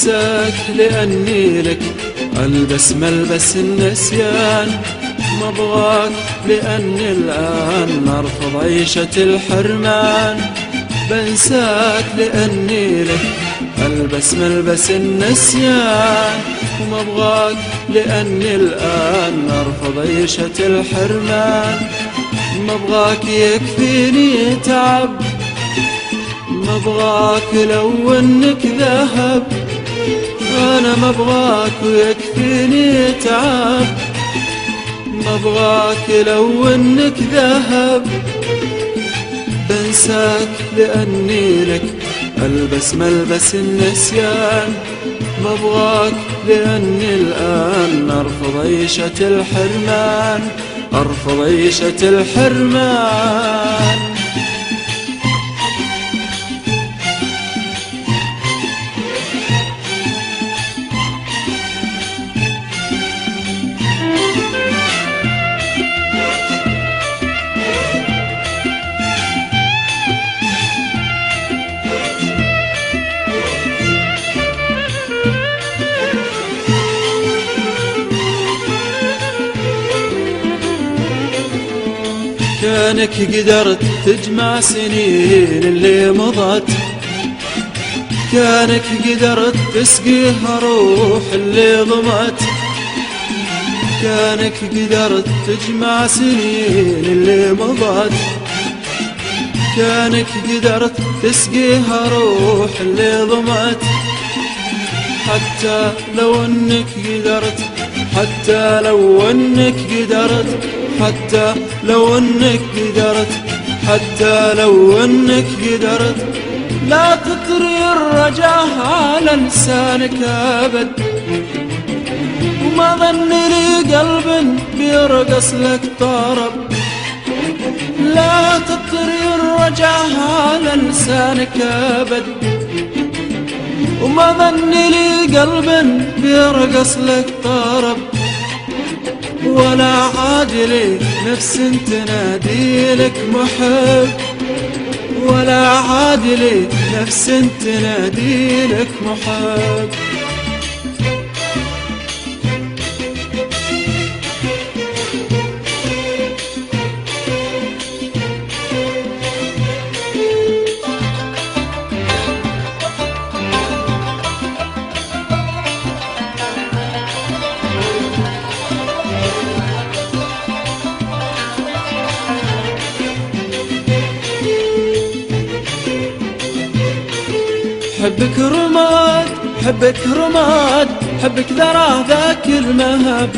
بنساك لأني لك ألبس ملبس النسيان. مبغاك لأني الآن أرفض عيشة الحرمان. بنساك لأني لك ألبس ملبس النسيان. ومبغاك لأني الآن أرفض عيشة الحرمان. مبغاك يكفيني تعب، مبغاك لو انك ذهب. انا مبغاك ويكفيني تعب، مبغاك لو انك ذهب. بنساك لأني لك ألبس ملبس النسيان. مبغاك لأني الآن أرفض عيشة الحرمان، أرفض عيشة الحرمان. كانك قدرت تجمع سنين اللي مضت، كانك قدرت تسقيها روح اللي ضمت. كانك قدرت تجمع سنين اللي مضت، كانك قدرت تسقيها روح اللي ضمت. حتى لو انك قدرت، حتى لو انك قدرت، حتى لو انك قدرت، حتى لو انك قدرت، لا تطري الرجاء على لسانك ابد. وما ظن لي قلب بيرقص لك طرب، لا تطري الرجاء على لسانك ابد. وما ظن لي قلب بيرقص لك طرب، ولا عادلي نفس تنادي لك محب، ولا عادلي نفس تنادي لك محب. حبك رماد، حبك رماد، حبك ذرى ذاك المهب.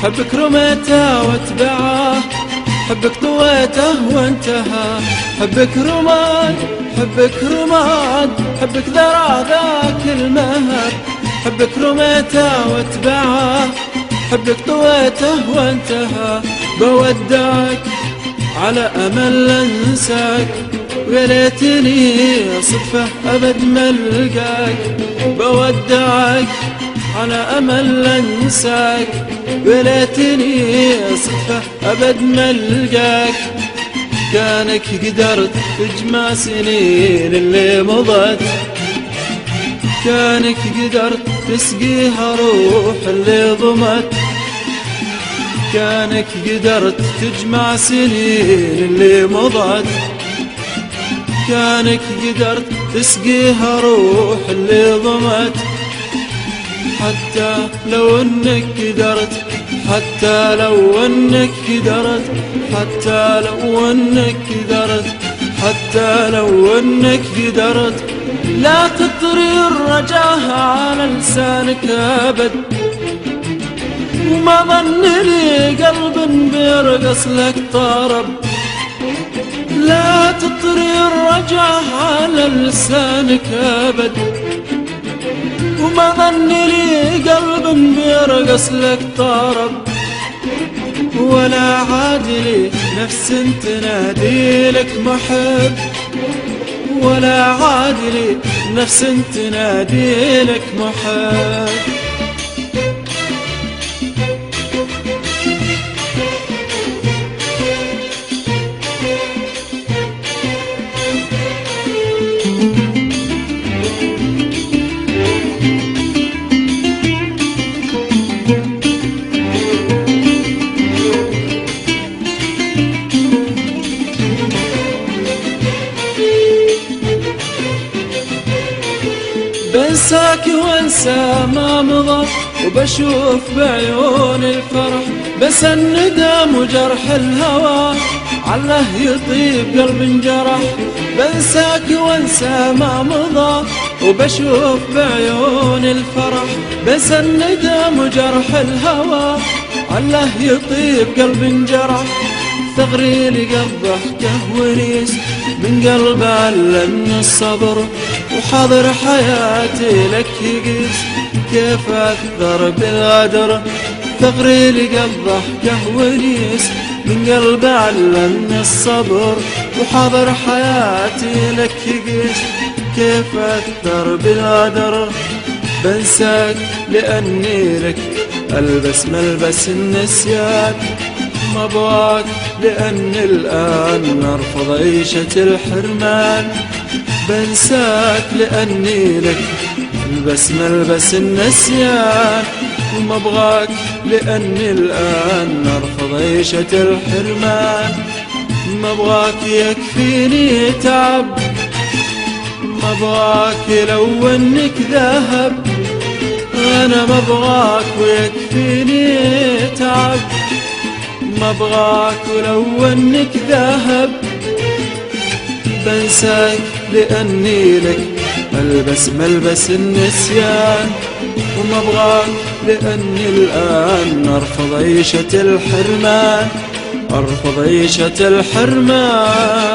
حبك رميته واتبعه، حبك طويته وانتهى. حبك رماد، حبك رماد، حبك ذرى ذاك المهب. حبك رميته واتبعه، حبك طويته وانتهى. بودعك على أمل أنساك، ويا ليتني صدفة أبد ما ألقاك. بودعك على أمل أنساك، ويا ليتني صدفة أبد ما ألقاك. كانك قدرت تجمع سنين اللي مضت، كانك قدرت تسقيها روح اللي ضمت. كانك قدرت تجمع سنين اللي مضت، كانك قدرت تسقيها روح اللي ضمت. حتى لو انك قدرت، حتى لو انك قدرت، حتى لو انك قدرت، حتى لو انك قدرت، لا تطري الرجاء على لسانك ابد. وما ظن لي قلب بيرقص لك طرب، لا تطري الرجاء على لسانك ابد. وما ظن لي قلب بيرقص لك طرب، ولا عادلي نفس تنادي لك محب، ولا عادلي نفس تنادي لك محب. ما مضى، وبشوف بعيون الفرح بس الندم وجرح الهوى، عله يطيب قلب انجرح. بنساك وانسى ما مضى، وبشوف بعيون الفرح بس الندم وجرح الهوى، عله يطيب قلب انجرح. ثغري لقلب ضحكه ونيس من قلب علمني الصبر، وحاضر حياتي لك يقيس كيف أثر بالغدر. ثغري لقلب ضحكه ونيس من قلب علمني الصبر، وحاضر حياتي لك يقيس كيف أثر بالغدر. بنساك لأني لك ألبس ملبس النسيان، ما ابغاك لأني الآن أرفض عيشة الحرمان. بنساك لأني لك ألبس ملبس النسيان، وما ابغاك لأني الآن أرفض عيشة الحرمان. ما ابغاك يكفيني تعب، ما ابغاك لو انك ذهب. انا ما ابغاك ويكفيني تعب، ما ابغاك ولو انك ذهب. بنساك لاني لك البس ملبس النسيان، وما ابغاك لاني الان ارفض عيشة الحرمان، ارفض عيشة الحرمان.